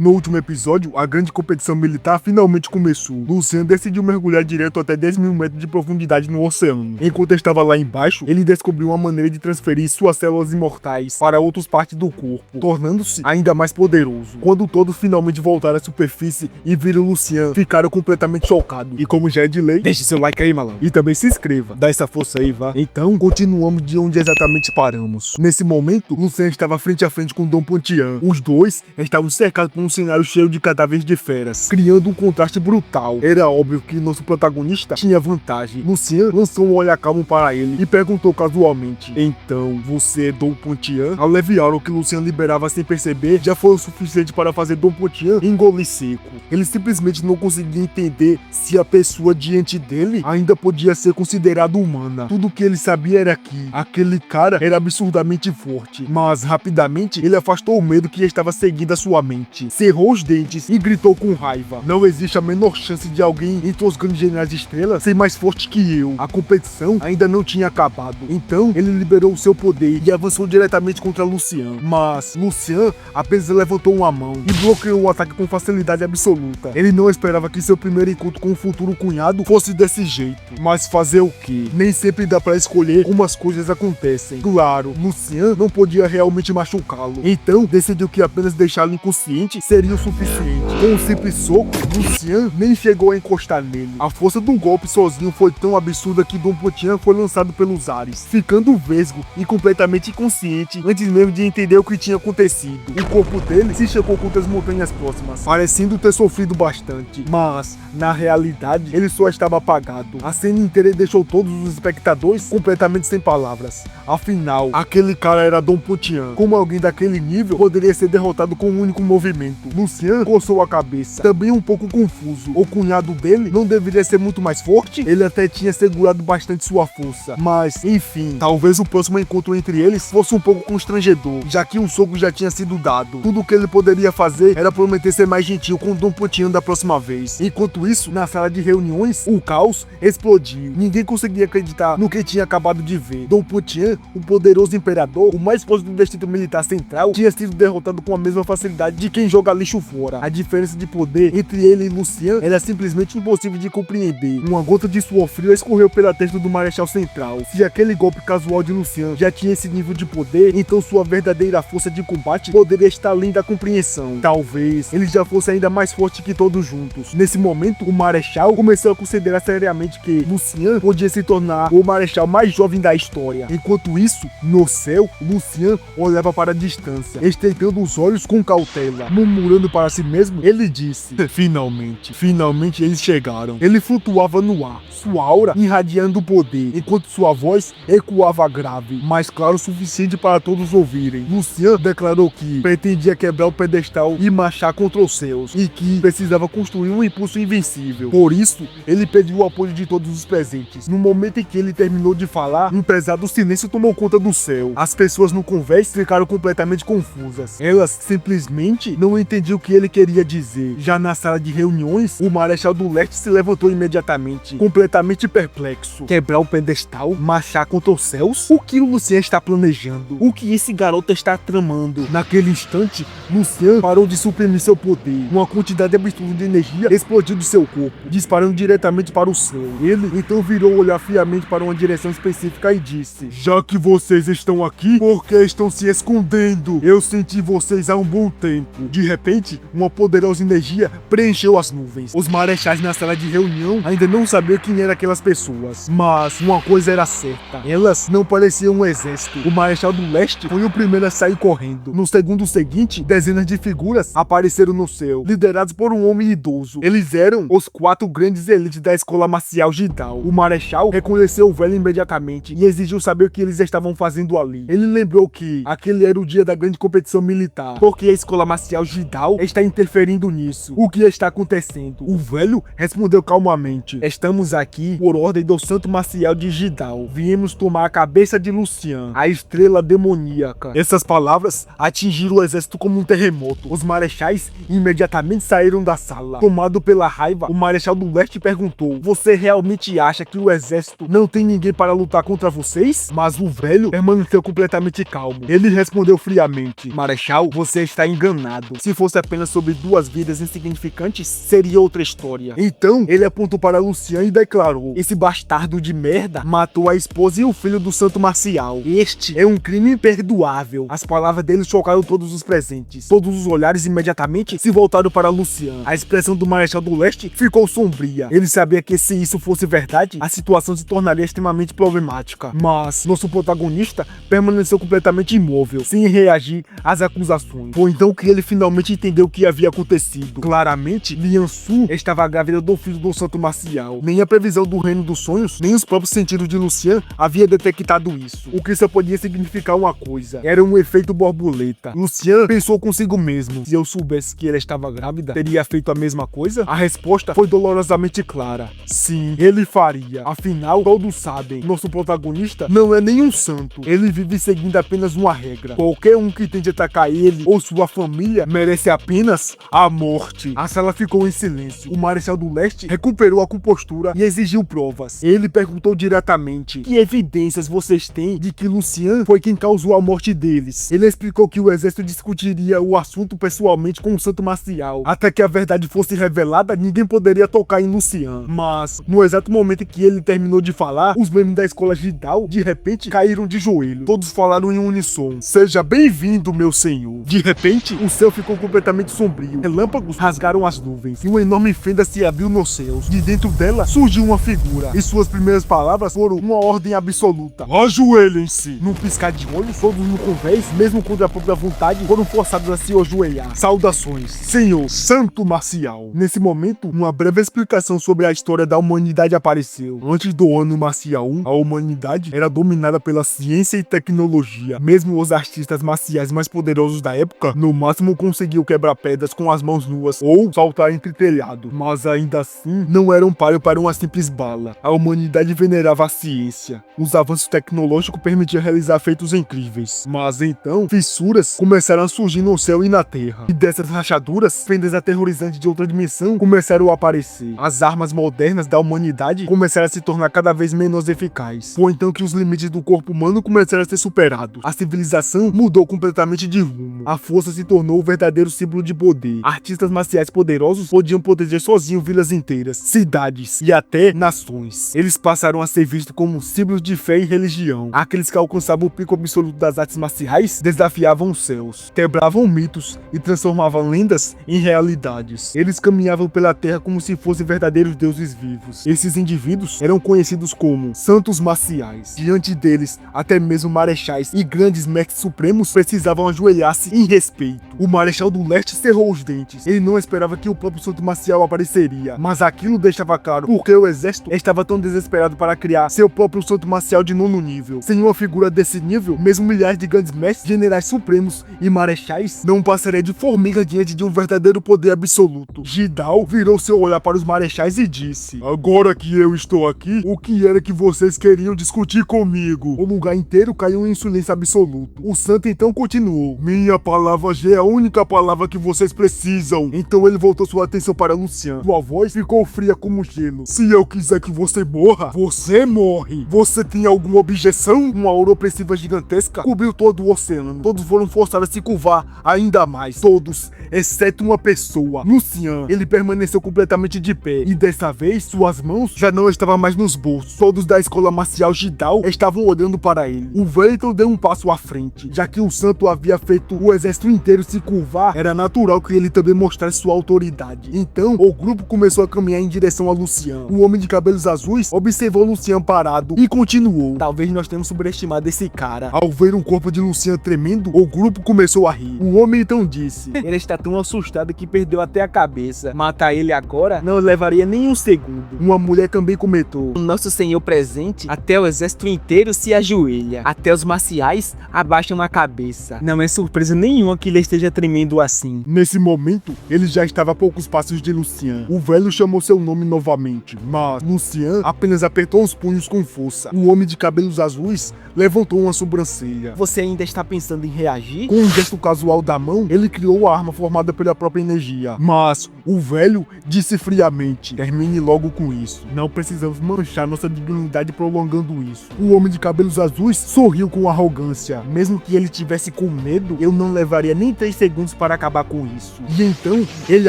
No último episódio, a grande competição militar finalmente começou. Lucian decidiu mergulhar direto até 10 mil metros de profundidade no oceano. Enquanto estava lá embaixo, ele descobriu uma maneira de transferir suas células imortais para outras partes do corpo, tornando-se ainda mais poderoso. Quando todos finalmente voltaram à superfície e viram Lucian, ficaram completamente chocados. E como já é de lei, deixe seu like aí, malandro. E também se inscreva, dá essa força aí, vá. Então, continuamos de onde exatamente paramos. Nesse momento, Lucian estava frente a frente com Dom Pontian. Os dois estavam cercados por um cenário cheio de cadáveres de feras, criando um contraste brutal. Era óbvio que nosso protagonista tinha vantagem. Lucian lançou um olhar calmo para ele e perguntou casualmente: então, você é Dom Pontian? A leviaura que Lucian liberava sem perceber já foi o suficiente para fazer Dom Pontian engolir seco. Ele simplesmente não conseguia entender se a pessoa diante dele ainda podia ser considerada humana. Tudo que ele sabia era que aquele cara era absurdamente forte, mas rapidamente ele afastou o medo que estava seguindo a sua mente. Cerrou os dentes e gritou com raiva: não existe a menor chance de alguém entre os grandes generais de estrelas ser mais forte que eu. A competição ainda não tinha acabado. Então ele liberou o seu poder e avançou diretamente contra Lucian. Mas Lucian apenas levantou uma mão e bloqueou o ataque com facilidade absoluta. Ele não esperava que seu primeiro encontro com o futuro cunhado fosse desse jeito. Mas fazer o quê? Nem sempre dá pra escolher como as coisas acontecem. Claro, Lucian não podia realmente machucá-lo. Então decidiu que apenas deixá-lo inconsciente seria o suficiente. Com um simples soco, Lucian nem chegou a encostar nele. A força do golpe sozinho foi tão absurda que Dom Pontian foi lançado pelos ares, ficando vesgo e completamente inconsciente antes mesmo de entender o que tinha acontecido. O corpo dele se chocou contra as montanhas próximas, parecendo ter sofrido bastante, mas na realidade ele só estava apagado. A cena inteira deixou todos os espectadores completamente sem palavras. Afinal, aquele cara era Dom Pontian. Como alguém daquele nível poderia ser derrotado com um único movimento? Lucian coçou a cabeça, também um pouco confuso. O cunhado dele não deveria ser muito mais forte? Ele até tinha segurado bastante sua força, mas enfim, talvez o próximo encontro entre eles fosse um pouco constrangedor, já que um soco já tinha sido dado. Tudo o que ele poderia fazer era prometer ser mais gentil com Dom Pontian da próxima vez. Enquanto isso, na sala de reuniões, o caos explodiu. Ninguém conseguia acreditar no que tinha acabado de ver. Dom Pontian, o poderoso imperador, o mais forte do distrito militar central, tinha sido derrotado com a mesma facilidade de quem joga lixo fora. A diferença de poder entre ele e Lucian era simplesmente impossível de compreender. Uma gota de suor frio escorreu pela testa do Marechal Central. Se aquele golpe casual de Lucian já tinha esse nível de poder, então sua verdadeira força de combate poderia estar além da compreensão. Talvez ele já fosse ainda mais forte que todos juntos. Nesse momento, o Marechal começou a considerar seriamente que Lucian podia se tornar o Marechal mais jovem da história. Enquanto isso, no céu, Lucian olhava para a distância, estreitando os olhos com cautela. Murmurando para si mesmo, ele disse: finalmente eles chegaram. Ele flutuava no ar, sua aura irradiando poder, enquanto sua voz ecoava grave, mas claro o suficiente para todos ouvirem. Lucian declarou que pretendia quebrar o pedestal e marchar contra os céus, e que precisava construir um impulso invencível. Por isso, ele pediu o apoio de todos os presentes. No momento em que ele terminou de falar, um pesado silêncio tomou conta do céu. As pessoas no convés ficaram completamente confusas. Elas simplesmente não entendiam o que ele queria dizer. Já na sala de reuniões, o Marechal do Leste se levantou imediatamente, completamente perplexo. Quebrar o pedestal? Marchar contra os céus? O que o Lucian está planejando? O que esse garoto está tramando? Naquele instante, Lucian parou de suprimir seu poder. Uma quantidade absurda de energia explodiu de seu corpo, disparando diretamente para o céu. Ele então virou o olhar friamente para uma direção específica e disse: já que vocês estão aqui, por que estão se escondendo? Eu senti vocês há um bom tempo. De repente, uma poderosa energia preencheu as nuvens. Os marechais na sala de reunião ainda não sabiam quem eram aquelas pessoas, mas uma coisa era certa: elas não pareciam um exército. O Marechal do Leste foi o primeiro a sair correndo. No segundo seguinte, dezenas de figuras apareceram no céu, liderados por um homem idoso. Eles eram os 4 grandes elites da escola marcial Jidao. O Marechal reconheceu o velho imediatamente e exigiu saber o que eles estavam fazendo ali. Ele lembrou que aquele era o dia da grande competição militar, porque a escola marcial Jidao está interferindo nisso. O que está acontecendo? O velho respondeu calmamente: estamos aqui por ordem do santo marcial de Jidao. Viemos tomar a cabeça de Lucian, a estrela demoníaca. Essas palavras atingiram o exército como um terremoto. Os marechais imediatamente saíram da sala. Tomado pela raiva, o Marechal do Leste perguntou: você realmente acha que o exército não tem ninguém para lutar contra vocês? Mas o velho permaneceu completamente calmo. Ele respondeu friamente: Marechal, você está enganado. Se Se fosse apenas sobre duas vidas insignificantes, seria outra história. Então, ele apontou para Lucian e declarou: esse bastardo de merda matou a esposa e o filho do santo marcial. Este é um crime imperdoável. As palavras dele chocaram todos os presentes. Todos os olhares imediatamente se voltaram para Lucian. A expressão do Marechal do Leste ficou sombria. Ele sabia que se isso fosse verdade, a situação se tornaria extremamente problemática. Mas nosso protagonista permaneceu completamente imóvel, sem reagir às acusações. Foi então que ele finalmente entendeu o que havia acontecido. Claramente, Lian Su estava grávida do filho do santo marcial. Nem a previsão do reino dos sonhos, nem os próprios sentidos de Lucian havia detectado isso. O que só podia significar uma coisa: era um efeito borboleta. Lucian pensou consigo mesmo: se eu soubesse que ela estava grávida, teria feito a mesma coisa? A resposta foi dolorosamente clara: sim, ele faria. Afinal, todos sabem, nosso protagonista não é nenhum santo. Ele vive seguindo apenas uma regra: qualquer um que tente atacar ele ou sua família merece apenas a morte. A sala ficou em silêncio. O Marechal do Leste recuperou a compostura e exigiu provas. Ele perguntou diretamente: que evidências vocês têm de que Lucian foi quem causou a morte deles? Ele explicou que o exército discutiria o assunto pessoalmente com o santo marcial. Até que a verdade fosse revelada, ninguém poderia tocar em Lucian. Mas, no exato momento em que ele terminou de falar, os membros da escola Jidao, de repente, caíram de joelho. Todos falaram em uníssono: seja bem-vindo, meu senhor. De repente, o céu ficou completamente sombrio. Relâmpagos rasgaram as nuvens e uma enorme fenda se abriu nos céus. De dentro dela surgiu uma figura, e suas primeiras palavras foram uma ordem absoluta: ajoelhem-se. Num piscar de olhos, todos no convés, mesmo contra a própria vontade, foram forçados a se ajoelhar. Saudações, senhor santo marcial. Nesse momento, uma breve explicação sobre a história da humanidade apareceu. Antes do ano marcial 1, a humanidade era dominada pela ciência e tecnologia. Mesmo os artistas marciais mais poderosos da época, no máximo conseguiam quebrar pedras com as mãos nuas ou saltar entre telhados. Mas ainda assim, não eram páreo para uma simples bala. A humanidade venerava a ciência. Os avanços tecnológicos permitiam realizar feitos incríveis. Mas então, fissuras começaram a surgir no céu e na terra. E dessas rachaduras, fendas aterrorizantes de outra dimensão começaram a aparecer. As armas modernas da humanidade começaram a se tornar cada vez menos eficazes. Foi então que os limites do corpo humano começaram a ser superados. A civilização mudou completamente de rumo. A força se tornou o verdadeiro símbolo de poder. Artistas marciais poderosos podiam proteger sozinhos vilas inteiras, cidades e até nações. Eles passaram a ser vistos como símbolos de fé e religião. Aqueles que alcançavam o pico absoluto das artes marciais desafiavam os céus, quebravam mitos e transformavam lendas em realidades. Eles caminhavam pela terra como se fossem verdadeiros deuses vivos. Esses indivíduos eram conhecidos como santos marciais. Diante deles, até mesmo marechais e grandes mestres supremos precisavam ajoelhar-se em respeito. O Marechal do Leste cerrou os dentes. Ele não esperava que o próprio santo marcial apareceria, mas aquilo deixava claro porque o exército estava tão desesperado para criar seu próprio santo marcial de 9º nível. Sem uma figura desse nível, mesmo milhares de grandes mestres, generais supremos e marechais não passariam de formiga diante de um verdadeiro poder absoluto. Jidao virou seu olhar para os marechais e disse: agora que eu estou aqui, o que era que vocês queriam discutir comigo? O lugar inteiro caiu em silêncio absoluto. O santo então continuou: minha palavra já é a única palavra que vocês precisam. Então ele voltou sua atenção para Lucian. Sua voz ficou fria como gelo. Se eu quiser que você morra, você morre. Você tem alguma objeção? Uma aura opressiva gigantesca cobriu todo o oceano. Todos foram forçados a se curvar ainda mais. Todos, exceto uma pessoa. Lucian, ele permaneceu completamente de pé. E dessa vez, suas mãos já não estavam mais nos bolsos. Todos da escola marcial Jidao estavam olhando para ele. O Velton deu um passo à frente. Já que o santo havia feito o exército inteiro se curvar, era natural que ele também mostrasse sua autoridade. Então, o grupo começou a caminhar em direção a Lucian. O homem de cabelos azuis observou Lucian parado e continuou: talvez nós tenhamos subestimado esse cara. Ao ver o corpo de Lucian tremendo, o grupo começou a rir. O homem então disse: ele está tão assustado que perdeu até a cabeça. Matar ele agora não levaria nem um segundo. Uma mulher também comentou: o nosso senhor presente, até o exército inteiro se ajoelha. Até os marciais abaixam a cabeça. Não é surpresa nenhuma que ele esteja tremendo assim. Nesse momento, ele já estava a poucos passos de Lucian. O velho chamou seu nome novamente, mas Lucian apenas apertou os punhos com força. O homem de cabelos azuis levantou uma sobrancelha. Você ainda está pensando em reagir? Com um gesto casual da mão, ele criou a arma formada pela própria energia. Mas o velho disse friamente: termine logo com isso. Não precisamos manchar nossa dignidade prolongando isso. O homem de cabelos azuis sorriu com arrogância. Mesmo que ele tivesse com medo, eu não levaria nem 3 segundos para acabar com isso. E então, ele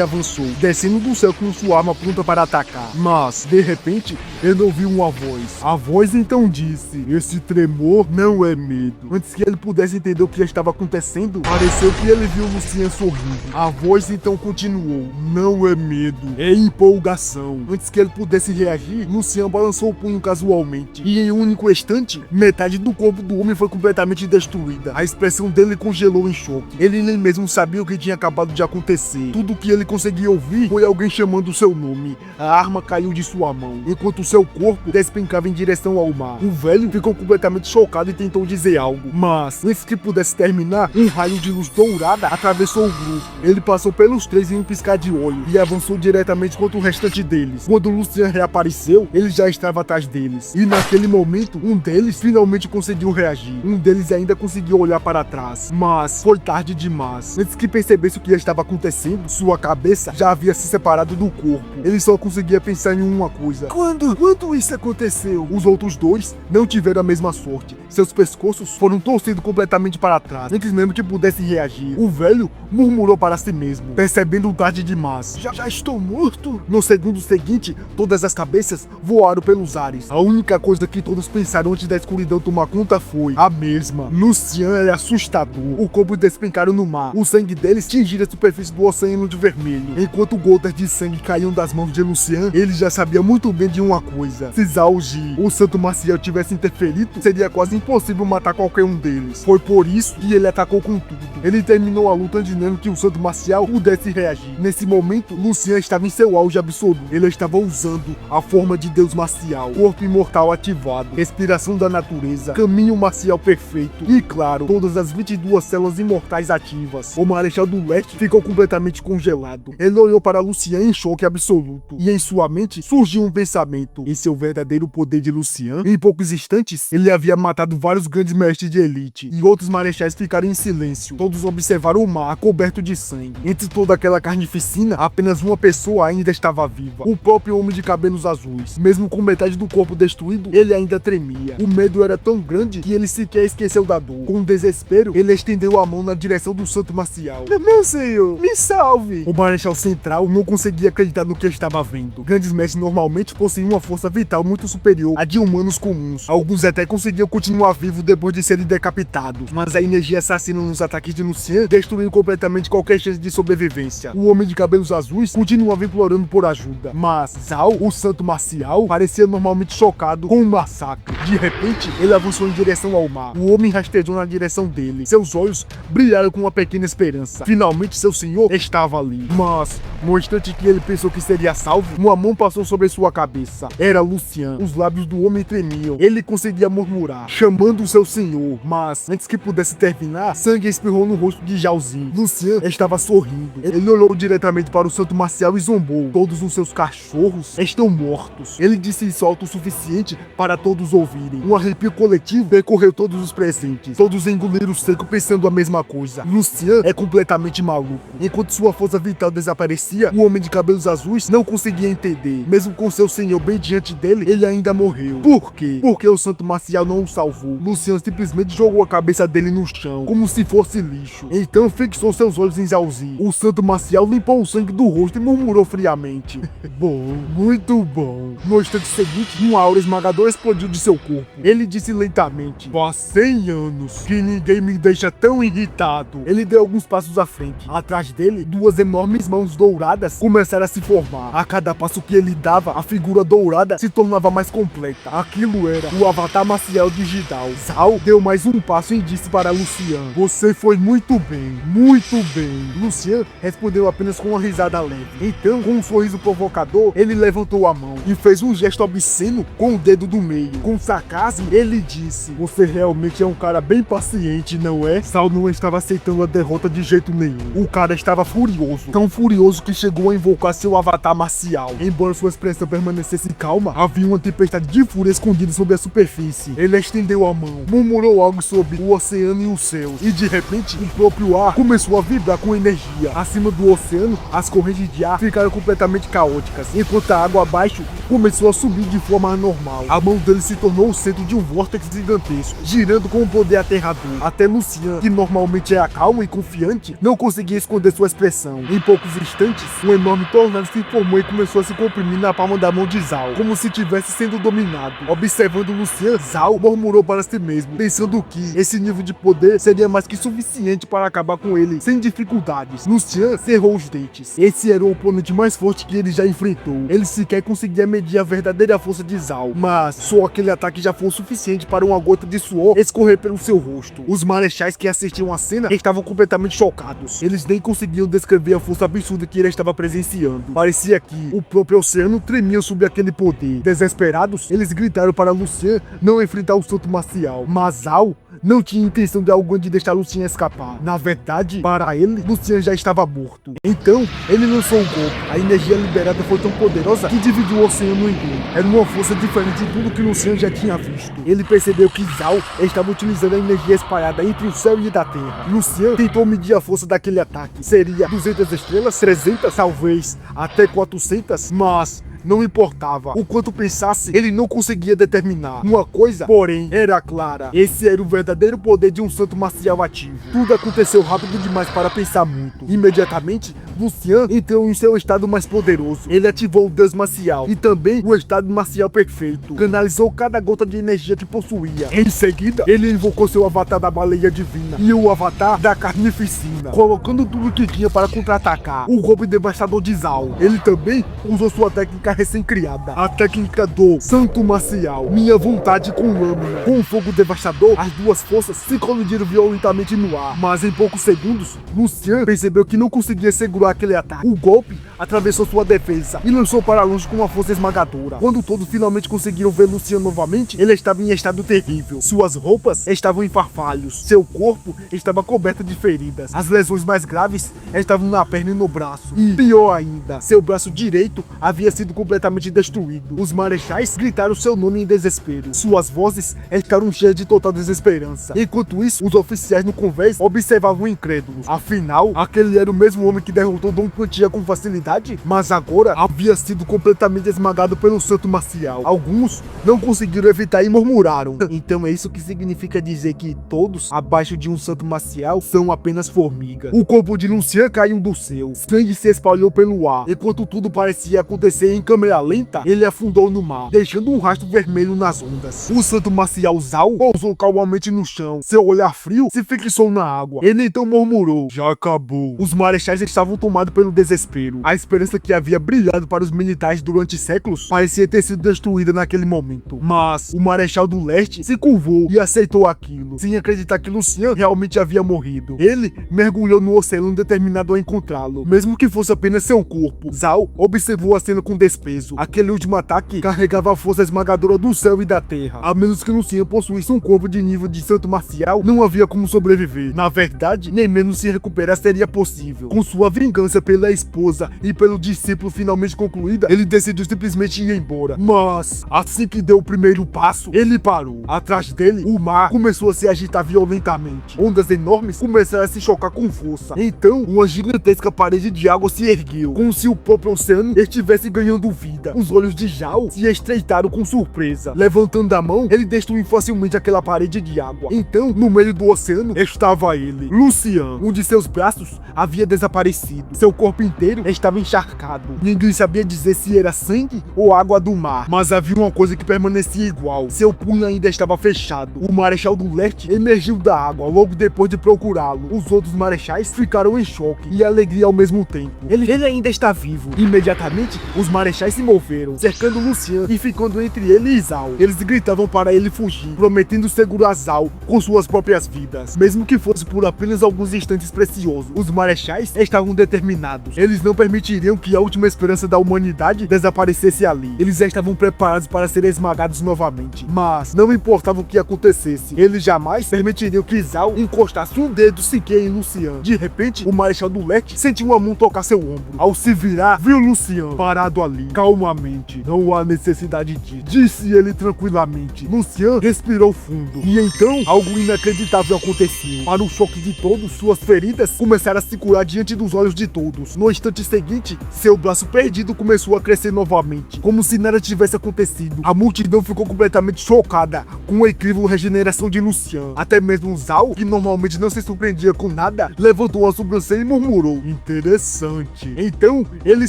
avançou, descendo do céu com sua arma pronta para atacar. Mas, de repente, ele ouviu uma voz. A voz então disse: esse tremor não é medo. Antes que ele pudesse entender o que estava acontecendo, pareceu que ele viu Lucien sorrindo. A voz então continuou: não é medo, é empolgação. Antes que ele pudesse reagir, Lucien balançou o punho casualmente. E em um único instante, metade do corpo do homem foi completamente destruída. A expressão dele congelou em choque. Ele nem mesmo sabia o que tinha acabado de acontecer. Tudo o que ele conseguia ouvir foi alguém chamando o seu nome. A arma caiu de sua mão, enquanto seu corpo despencava em direção ao mar. O velho ficou completamente chocado e tentou dizer algo, mas antes que pudesse terminar, um raio de luz dourada atravessou o grupo. Ele passou pelos três em um piscar de olho e avançou diretamente contra o restante deles. Quando Lucien reapareceu, ele já estava atrás deles. E naquele momento, um deles finalmente conseguiu reagir. Um deles ainda conseguiu olhar para trás, mas foi tarde demais. Antes que percebesse o que estava acontecendo, sua cabeça já havia se separado do corpo. Ele só conseguia pensar em uma coisa: quando isso aconteceu? Os outros dois não tiveram a mesma sorte. Seus pescoços foram torcidos completamente para trás, antes mesmo que pudesse reagir. O velho murmurou para si mesmo, percebendo tarde demais: já estou morto? No segundo seguinte, todas as cabeças voaram pelos ares. A única coisa que todos pensaram antes da escuridão tomar conta foi a mesma: Lucien era assustador. O corpo despencaram no mar. O sangue deles tingira a superfície do oceano de vermelho. Enquanto gotas de sangue caíam das mãos de Lucien, ele já sabia muito bem de uma coisa: se Zhao Ji, o santo marcial, tivesse interferido, seria quase impossível matar qualquer um deles. Foi por isso que ele atacou com tudo. Ele terminou a luta antes mesmo que o santo marcial pudesse reagir. Nesse momento, Lucien estava em seu auge absoluto. Ele estava usando a forma de Deus marcial, corpo imortal ativado, respiração da natureza, caminho marcial perfeito e, claro, todas as 22 células imortais ativas. O Marechal do Leste ficou completamente congelado. Ele olhou para Lucien em choque absoluto, e em sua mente surgiu um pensamento: esse é o verdadeiro poder de Lucien? Em poucos instantes, ele havia matado vários grandes mestres de elite, e outros marechais ficaram em silêncio. Todos observaram o mar coberto de sangue. Entre toda aquela carnificina, apenas uma pessoa ainda estava viva: o próprio homem de cabelos azuis. Mesmo com metade do corpo destruído, ele ainda tremia. O medo era tão grande que ele sequer esqueceu da dor. Com desespero, ele estendeu a mão na direção do santo marcial. Meu senhor, me salve! O marechal central não conseguia acreditar no que estava vendo. Grandes mestres normalmente possuíam uma força vital muito superior à de humanos comuns. Alguns até conseguiam continuar vivos depois de serem decapitados, mas a energia assassina nos ataques de Lucien destruiu completamente qualquer chance de sobrevivência. O homem de cabelos azuis continuava implorando por ajuda, mas Zhao, o santo marcial, parecia normalmente chocado com o massacre. De repente, ele avançou em direção ao mar. O homem rastejou na direção dele. Seus olhos brilharam com uma pequena esperança. Finalmente, seu senhor estava ali. Mas, no instante que ele pensou que seria salvo, uma mão passou sobre sua cabeça. Era Lucien. Os lábios do homem tremiam. Ele conseguia murmurar, chamando o seu senhor. Mas, antes que pudesse terminar, sangue espirrou no rosto de Zhao Ji. Lucien estava sorrindo. Ele olhou diretamente para o santo marcial e zombou: todos os seus cachorros estão mortos. Ele disse isso alto o suficiente para todos ouvirem. Um arrepio coletivo percorreu todos os presentes. Todos engoliram seco pensando a mesma coisa: Lucien é completamente maluco. Enquanto sua força vital desaparecia, o homem de cabelos azuis não conseguia entender. Mesmo com seu senhor bem diante dele, ele ainda morreu. Por quê? Porque o santo marcial não o salvou. Lucien simplesmente jogou a cabeça dele no chão, como se fosse lixo. Então fixou seus olhos em Zhao Ji. O santo marcial limpou o sangue do rosto e murmurou friamente: bom, muito bom. No instante seguinte, uma aura esmagadora explodiu de seu corpo. Ele disse lentamente: faz 100 anos que ninguém me deixa tão irritado. Ele deu alguns passos à frente. Atrás dele, duas enormes mãos douradas começaram a se formar. A cada passo que ele dava, a figura dourada se tornava mais completa. Aquilo era o avatar marcial digital. Zhao deu mais um passo e disse para Lucien: você foi muito bem, muito bem. Lucien respondeu apenas com uma risada leve. Então, com um sorriso provocador, ele levantou a mão e fez um gesto obsceno com o dedo do meio. Com sarcasmo, ele disse: você realmente é um cara bem paciente, não é? Zhao não estava aceitando a derrota de jeito nenhum. O cara estava furioso, tão furioso que chegou a invocar seu avatar marcial. Embora sua expressão permanecesse calma, havia uma tempestade de fúria escondida sob a superfície. Ele estendeu estendeu a mão, murmurou algo sobre o oceano e os céus, e de repente o próprio ar começou a vibrar com energia. Acima do oceano, as correntes de ar ficaram completamente caóticas, enquanto a água abaixo começou a subir de forma anormal. A mão dele se tornou o centro de um vórtice gigantesco, girando com um poder aterrador. Até Lucian, que normalmente era calmo e confiante, não conseguia esconder sua expressão. Em poucos instantes, um enorme tornado se formou e começou a se comprimir na palma da mão de Zhao, como se estivesse sendo dominado. Observando Lucian, Zhao murmurou para si mesmo, pensando que esse nível de poder seria mais que suficiente para acabar com ele sem dificuldades. Lucian cerrou os dentes. Esse era o oponente mais forte que ele já enfrentou. Ele sequer conseguia medir a verdadeira força de Zhao, mas só aquele ataque já foi o suficiente para uma gota de suor escorrer pelo seu rosto. Os marechais que assistiam a cena estavam completamente chocados. Eles nem conseguiam descrever a força absurda que ele estava presenciando. Parecia que o próprio oceano tremia sob aquele poder. Desesperados, eles gritaram para Lucian não enfrentar o santo marcial, mas Zhao não tinha intenção de algum de deixar Lucian escapar. Na verdade, para ele, Lucian já estava morto. Então, ele lançou um golpe. A energia liberada foi tão poderosa que dividiu o oceano em dois. Era uma força diferente de tudo que Lucian já tinha visto. Ele percebeu que Zhao estava utilizando a energia espalhada entre o céu e da terra. Lucian tentou medir a força daquele ataque. Seria 200 estrelas, 300, talvez até 400, mas não importava. O quanto pensasse, ele não conseguia determinar. Uma coisa, porém, era clara. Esse era o verdadeiro poder de um santo marcial ativo. Tudo aconteceu rápido demais para pensar muito. Imediatamente, Lucian entrou em seu estado mais poderoso. Ele ativou o Deus marcial e também o estado marcial perfeito. Canalizou cada gota de energia que possuía. Em seguida, ele invocou seu avatar da baleia divina e o avatar da carnificina, colocando tudo que tinha para contra-atacar o golpe devastador de Zhao. Ele também usou sua técnica recém-criada, a técnica do Santo Marcial, minha vontade com lâmina. Com um fogo devastador, as duas forças se colidiram violentamente no ar, mas em poucos segundos, Lucian percebeu que não conseguia segurar aquele ataque. O golpe atravessou sua defesa e lançou para longe com uma força esmagadora. Quando todos finalmente conseguiram ver Lucian novamente, ele estava em estado terrível. Suas roupas estavam em farfalhos, seu corpo estava coberto de feridas. As lesões mais graves estavam na perna e no braço, e pior ainda, seu braço direito havia sido completamente destruído. Os marechais gritaram seu nome em desespero. Suas vozes estavam cheias de total desesperança. Enquanto isso, os oficiais no convés observavam incrédulos. Afinal, aquele era o mesmo homem que derrotou Don Quantia com facilidade, mas agora havia sido completamente esmagado pelo santo marcial. Alguns não conseguiram evitar e murmuraram. Então é isso que significa dizer que todos abaixo de um santo marcial são apenas formigas. O corpo de Lucian caiu do céu. Sangue se espalhou pelo ar. Enquanto tudo parecia acontecer em câmera lenta, ele afundou no mar, deixando um rastro vermelho nas ondas. O santo marcial Zhao pousou calmamente no chão. Seu olhar frio se fixou na água. Ele então murmurou: já acabou. Os marechais estavam tomados pelo desespero. A esperança que havia brilhado para os militares durante séculos parecia ter sido destruída naquele momento. Mas o marechal do leste se curvou e aceitou aquilo, sem acreditar que Lucian realmente havia morrido. Ele mergulhou no oceano determinado a encontrá-lo, mesmo que fosse apenas seu corpo. Zhao observou a cena com desprezo. Aquele último ataque carregava a força esmagadora do céu e da terra. A menos que Lucian possuísse um corpo de nível de santo marcial, não havia como sobreviver. Na verdade, nem mesmo se recuperar seria possível. Com sua vingança pela esposa e pelo discípulo finalmente concluída, ele decidiu simplesmente ir embora. Mas, assim que deu o primeiro passo, ele parou. Atrás dele, o mar começou a se agitar violentamente. Ondas enormes começaram a se chocar com força. Então, uma gigantesca parede de água se ergueu, como se o próprio oceano estivesse ganhando vida. Os olhos de Zhao se estreitaram com surpresa. Levantando a mão, ele destruiu facilmente aquela parede de água. Então, no meio do oceano, estava ele, Lucian. Um de seus braços havia desaparecido. Seu corpo inteiro estava encharcado. Ninguém sabia dizer se era sangue ou água do mar, mas havia uma coisa que permanecia igual. Seu punho ainda estava fechado. O marechal do leste emergiu da água logo depois de procurá-lo. Os outros marechais ficaram em choque e alegria ao mesmo tempo. Ele ainda está vivo. Imediatamente, os marechais se moveram, cercando Lucian e ficando entre ele e Zhao. Eles gritavam para ele fugir, prometendo segurar Zhao com suas próprias vidas, mesmo que fosse por apenas alguns instantes preciosos. Os marechais estavam determinados determinados. Eles não permitiriam que a última esperança da humanidade desaparecesse ali. Eles já estavam preparados para serem esmagados novamente. Mas não importava o que acontecesse, eles jamais permitiriam que Zhao encostasse um dedo sequer em Lucian. De repente, o Marechal do Leste sentiu a mão tocar seu ombro. Ao se virar, viu Lucian parado ali, calmamente. Não há necessidade disso, disse ele tranquilamente. Lucian respirou fundo. E então, algo inacreditável aconteceu. Para o choque de todos, suas feridas começaram a se curar diante dos olhos de todos. No instante seguinte, seu braço perdido começou a crescer novamente, como se nada tivesse acontecido. A multidão ficou completamente chocada com a incrível regeneração de Lucian. Até mesmo Zhao, que normalmente não se surpreendia com nada, levantou a sobrancelha e murmurou: interessante. Então, ele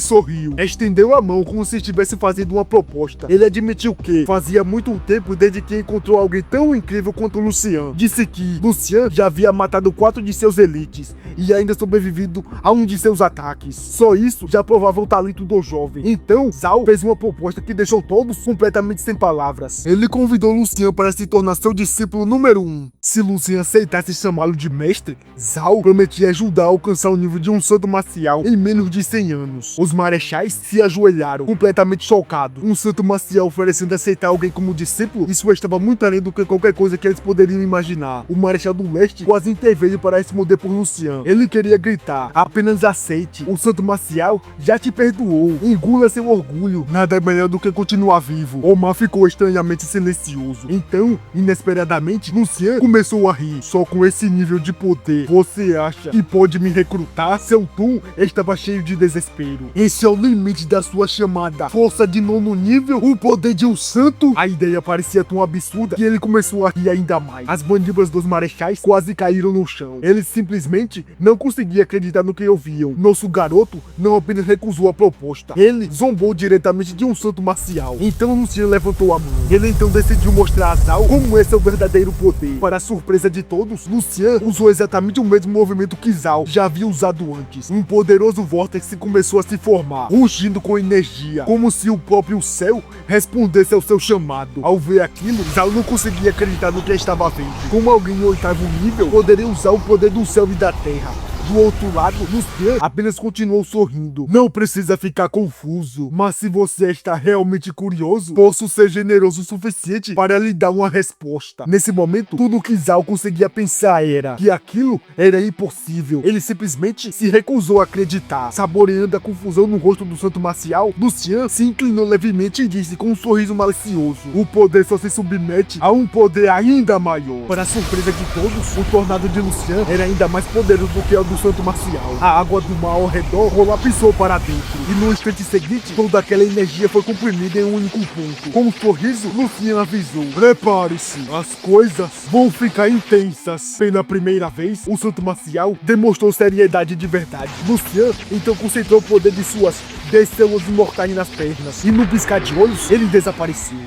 sorriu, estendeu a mão como se estivesse fazendo uma proposta. Ele admitiu que fazia muito tempo desde que encontrou alguém tão incrível quanto Lucian. Disse que Lucian já havia matado 4 de seus elites e ainda sobrevivido a um de seus ataques. Só isso já provava o talento do jovem. Então, Zhao fez uma proposta que deixou todos completamente sem palavras. Ele convidou Lucian para se tornar seu discípulo número 1. Se Lucian aceitasse chamá-lo de mestre, Zhao prometia ajudar a alcançar o nível de um santo marcial em menos de 100 anos. Os marechais se ajoelharam, completamente chocados. Um santo marcial oferecendo aceitar alguém como discípulo, isso estava muito além do que qualquer coisa que eles poderiam imaginar. O Marechal do Leste quase interveio para responder por Lucian. Ele queria gritar: apenas aceite, o santo marcial já te perdoou, engula seu orgulho, nada é melhor do que continuar vivo. Omar ficou estranhamente silencioso. Então, inesperadamente, Lucian começou a rir. Só com esse nível de poder, você acha que pode me recrutar? Seu tom estava cheio de desespero. Esse é o limite da sua chamada. Força de 9º nível? O poder de um santo? A ideia parecia tão absurda que ele começou a rir ainda mais. As mandíbulas dos marechais quase caíram no chão. Eles simplesmente não conseguiam acreditar no que ouviam. Nosso garoto não apenas recusou a proposta, ele zombou diretamente de um santo marcial. Então Lucian levantou a mão. Ele então decidiu mostrar a Zhao como esse é o verdadeiro poder. Para a surpresa de todos, Lucian usou exatamente o mesmo movimento que Zhao já havia usado antes. Um poderoso vórtice começou a se formar, rugindo com energia, como se o próprio céu respondesse ao seu chamado. Ao ver aquilo, Zhao não conseguia acreditar no que estava vendo. Como alguém em 8º nível poderia usar o poder do céu e da terra. Do outro lado, Lucian apenas continuou sorrindo. Não precisa ficar confuso, mas se você está realmente curioso, posso ser generoso o suficiente para lhe dar uma resposta. Nesse momento, tudo que Zhao conseguia pensar era que aquilo era impossível. Ele simplesmente se recusou a acreditar. Saboreando a confusão no rosto do santo marcial, Lucian se inclinou levemente e disse com um sorriso malicioso: o poder só se submete a um poder ainda maior. Para a surpresa de todos, o tornado de Lucian era ainda mais poderoso do que o do santo marcial. A água do mar ao redor colapsou para dentro, e no instante seguinte, toda aquela energia foi comprimida em um único ponto. Com um sorriso, Lucian avisou: prepare-se, as coisas vão ficar intensas. Pela primeira vez, o santo marcial demonstrou seriedade de verdade. Lucian então concentrou o poder de suas 10 células imortais nas pernas, e no piscar de olhos, ele desapareceu.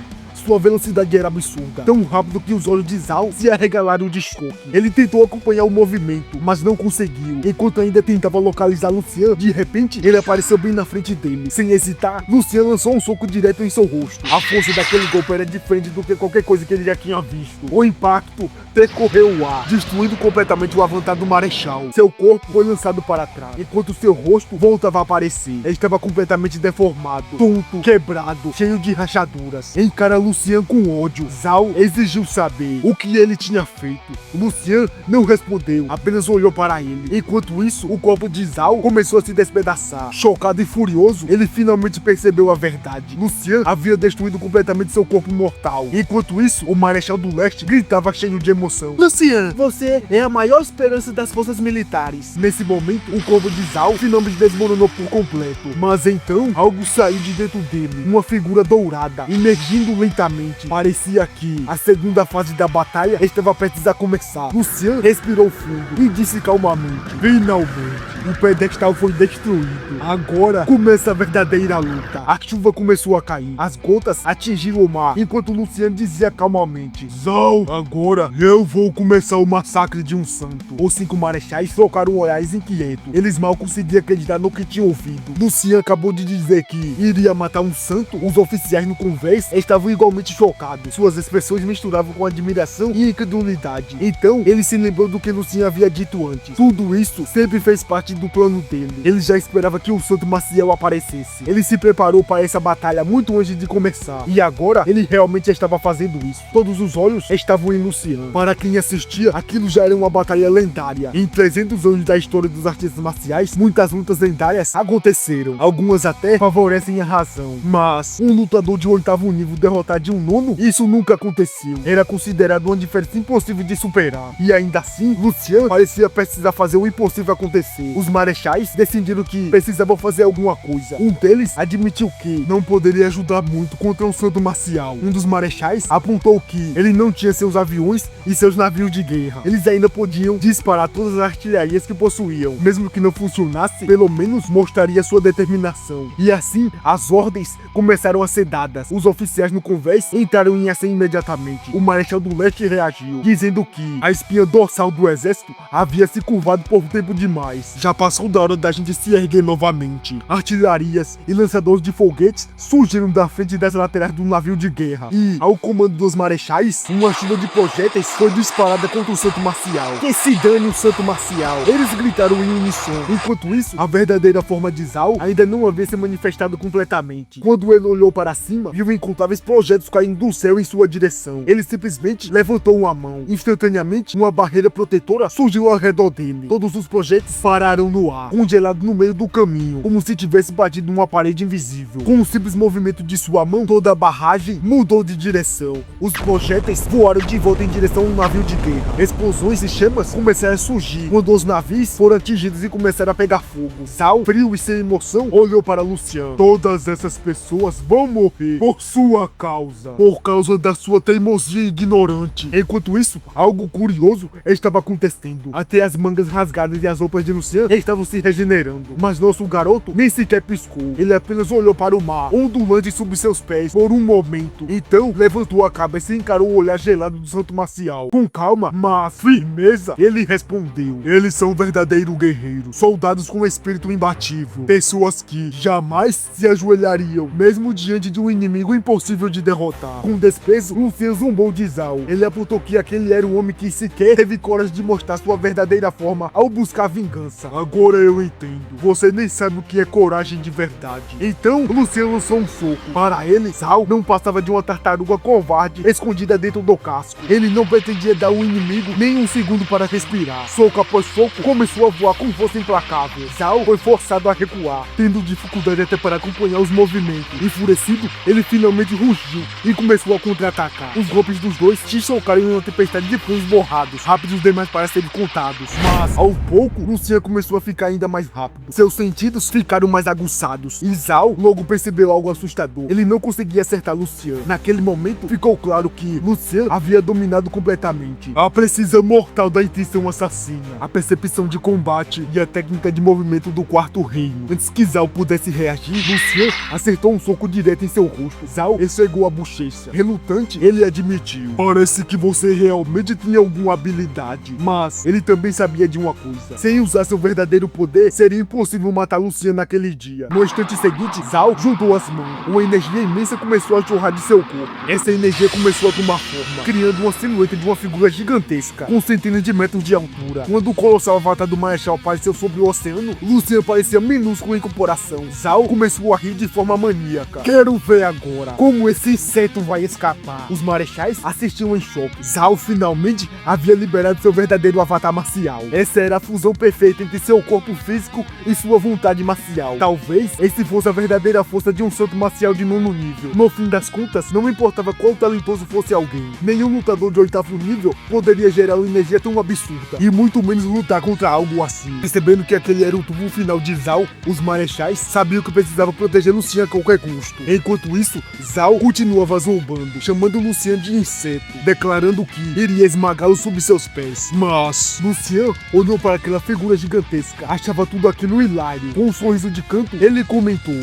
Sua velocidade era absurda, tão rápido que os olhos de Zhao se arregalaram de choque. Ele tentou acompanhar o movimento, mas não conseguiu. Enquanto ainda tentava localizar Lucian, de repente, ele apareceu bem na frente dele. Sem hesitar, Lucian lançou um soco direto em seu rosto. A força daquele golpe era diferente do que qualquer coisa que ele já tinha visto. O impacto percorreu o ar, destruindo completamente o avançado do Marechal. Seu corpo foi lançado para trás, enquanto seu rosto voltava a aparecer. Ele estava completamente deformado, tonto, quebrado, cheio de rachaduras. Encara Lucian com ódio. Zhao exigiu saber o que ele tinha feito. Lucian não respondeu, apenas olhou para ele. Enquanto isso, o corpo de Zhao começou a se despedaçar. Chocado e furioso, ele finalmente percebeu a verdade. Lucian havia destruído completamente seu corpo mortal. Enquanto isso, o Marechal do Leste gritava cheio de emoção: Lucian, você é a maior esperança das forças militares. Nesse momento, o corpo de Zhao finalmente desmoronou por completo. Mas então, algo saiu de dentro dele. Uma figura dourada, emergindo lentamente. Parecia que a segunda fase da batalha estava prestes a começar. Lucian respirou fundo e disse calmamente: finalmente, o pedestal foi destruído. Agora começa a verdadeira luta. A chuva começou a cair. As gotas atingiram o mar, enquanto Lucian dizia calmamente: Zhao, agora eu vou começar o massacre de um santo. Os 5 marechais trocaram olhares inquietos. Eles mal conseguiam acreditar no que tinham ouvido. Lucian acabou de dizer que iria matar um santo. Os oficiais no convés estavam igualmente totalmente chocado. Suas expressões misturavam com admiração e incredulidade. Então, ele se lembrou do que Lucien havia dito antes. Tudo isso sempre fez parte do plano dele. Ele já esperava que o Santo Maciel aparecesse. Ele se preparou para essa batalha muito antes de começar. E agora, ele realmente estava fazendo isso. Todos os olhos estavam em Lucien. Para quem assistia, aquilo já era uma batalha lendária. Em 300 anos da história dos artes marciais, muitas lutas lendárias aconteceram. Algumas até favorecem a razão. Mas, um lutador de 8º nível derrotar de um 9º, isso nunca aconteceu. Era considerado uma diferença impossível de superar. E ainda assim, Lucien parecia precisar fazer o impossível acontecer. Os marechais decidiram que precisavam fazer alguma coisa. Um deles admitiu que não poderia ajudar muito contra um santo marcial. Um dos marechais apontou que ele não tinha seus aviões e seus navios de guerra. Eles ainda podiam disparar todas as artilharias que possuíam. Mesmo que não funcionasse, pelo menos mostraria sua determinação. E assim, as ordens começaram a ser dadas. Os oficiais no convés entraram em ação imediatamente. O Marechal do Leste reagiu, dizendo que a espinha dorsal do exército havia se curvado por tempo demais. Já passou da hora da gente se erguer novamente. Artilharias e lançadores de foguetes surgiram da frente das laterais do navio de guerra. E, ao comando dos marechais, uma chuva de projéteis foi disparada contra o Santo Marcial. Que se dane o Santo Marcial! Eles gritaram em uníssono. Enquanto isso, a verdadeira forma de Zhao ainda não havia se manifestado completamente. Quando ele olhou para cima, viu incontáveis projéteis caindo do céu em sua direção. Ele simplesmente levantou uma mão. Instantaneamente, uma barreira protetora surgiu ao redor dele. Todos os projéteis pararam no ar, congelado no meio do caminho, como se tivesse batido numa parede invisível. Com um simples movimento de sua mão, toda a barragem mudou de direção. Os projéteis voaram de volta em direção ao navio de guerra. Explosões e chamas começaram a surgir quando os navios foram atingidos e começaram a pegar fogo. Zhao, frio e sem emoção, olhou para Lucien. Todas essas pessoas vão morrer por sua causa, por causa da sua teimosia ignorante. Enquanto isso, algo curioso estava acontecendo. Até as mangas rasgadas e as roupas de Lucien estavam se regenerando. Mas nosso garoto nem sequer piscou. Ele apenas olhou para o mar, ondulante sob seus pés, por um momento. Então, levantou a cabeça e encarou o olhar gelado do Santo Marcial. Com calma, mas firmeza, ele respondeu: eles são verdadeiros guerreiros, soldados com espírito imbatível, pessoas que jamais se ajoelhariam, mesmo diante de um inimigo impossível de derrotar. Com desprezo, Lucien zombou de Zhao. Ele apontou que aquele era um homem que sequer teve coragem de mostrar sua verdadeira forma ao buscar vingança. Agora eu entendo. Você nem sabe o que é coragem de verdade. Então, Lucien lançou um soco. Para ele, Zhao não passava de uma tartaruga covarde escondida dentro do casco. Ele não pretendia dar ao inimigo nem um segundo para respirar. Soco após soco, começou a voar com força implacável. Zhao foi forçado a recuar, tendo dificuldade até para acompanhar os movimentos. Enfurecido, ele finalmente rugiu e começou a contra-atacar. Os golpes dos dois se chocaram em uma tempestade de punhos borrados, rápidos demais para serem contados. Mas, ao pouco, Lucien começou a ficar ainda mais rápido. Seus sentidos ficaram mais aguçados e Zhao logo percebeu algo assustador. Ele não conseguia acertar Lucien. Naquele momento, ficou claro que Lucien havia dominado completamente a precisa mortal da intenção assassina, a percepção de combate e a técnica de movimento do Quarto Reino. Antes que Zhao pudesse reagir, Lucien acertou um soco direto em seu rosto. Zhao esfregou a bochecha. Relutante, ele admitiu: parece que você realmente tinha alguma habilidade. Mas ele também sabia de uma coisa: sem usar seu verdadeiro poder, seria impossível matar Lucien naquele dia. No instante seguinte, Zhao juntou as mãos. Uma energia imensa começou a jorrar de seu corpo. Essa energia começou a tomar forma, criando uma silhueta de uma figura gigantesca, com centenas de metros de altura. Quando o colossal avatar do Marechal apareceu sobre o oceano, Lucien parecia minúsculo em comparação. Zhao começou a rir de forma maníaca. Quero ver agora como esse inseto vai escapar. Os marechais assistiam em choque. Zhao finalmente havia liberado seu verdadeiro avatar marcial. Essa era a fusão perfeita entre seu corpo físico e sua vontade marcial. Talvez esse fosse a verdadeira força de um santo marcial de 9º nível. No fim das contas, não importava quão talentoso fosse alguém. Nenhum lutador de 8º nível poderia gerar uma energia tão absurda, e muito menos lutar contra algo assim. Percebendo que aquele era o túmulo final de Zhao, os marechais sabiam que precisavam proteger Lucien a qualquer custo. Enquanto isso, Zhao continuava zombando, chamando Lucien de inseto, declarando que iria esmagá-lo sob seus pés. Mas Lucien olhou para aquela figura gigantesca, achava tudo aquilo hilário. Com um sorriso de canto, ele comentou: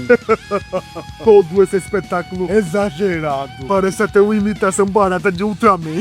todo esse espetáculo exagerado, parece até uma imitação barata de Ultraman.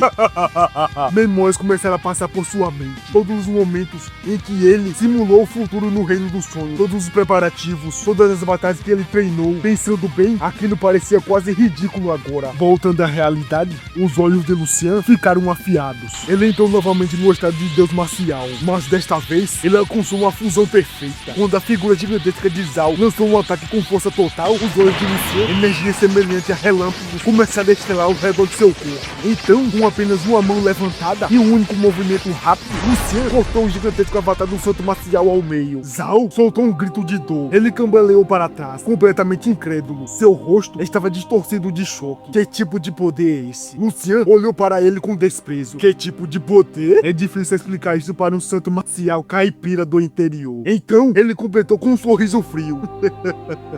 Memórias começaram a passar por sua mente. Todos os momentos em que ele simulou o futuro no reino dos sonhos, todos os preparativos, todas as batalhas que ele treinou. Pensando bem, aquilo parecia quase ridículo agora. Voltando à realidade, os olhos de Lucian ficaram afiados. Ele entrou novamente no estado de Deus marcial, mas desta vez ele alcançou uma fusão perfeita. Quando a figura gigantesca de Zhao lançou um ataque com força total, os olhos de Lucian, energia semelhante a relâmpagos, começaram a estrelar ao redor de seu corpo. Então, com apenas uma mão levantada e um único movimento rápido, Lucian cortou o gigantesco avatar do santo marcial ao meio. Zhao soltou um grito de dor. Ele cambaleou para trás, completamente incrédulo. Seu rosto estava distorcido de choque. Que tipo de poder é esse? Lucian olhou para ele com desprezo. Que tipo de poder? É difícil explicar isso para um santo marcial caipira do interior. Então, ele completou com um sorriso frio.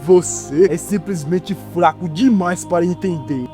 Você é simplesmente fraco demais para entender.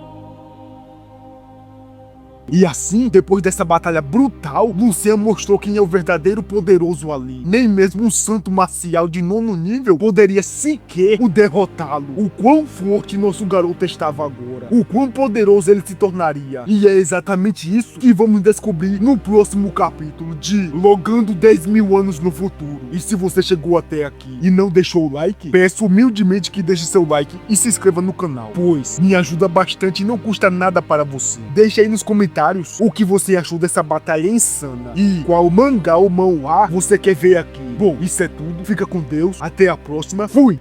E assim, depois dessa batalha brutal, Lucian mostrou quem é o verdadeiro poderoso ali. Nem mesmo um santo marcial de 9º nível poderia sequer o derrotá-lo. O quão forte nosso garoto estava agora. O quão poderoso ele se tornaria. E é exatamente isso que vamos descobrir no próximo capítulo de Logando 10.000 anos no futuro. E se você chegou até aqui e não deixou o like, peço humildemente que deixe seu like e se inscreva no canal, pois me ajuda bastante e não custa nada para você. Deixe aí nos comentários o que você achou dessa batalha insana e qual mangá ou manhwa você quer ver aqui. Bom, isso é tudo. Fica com Deus. Até a próxima. Fui!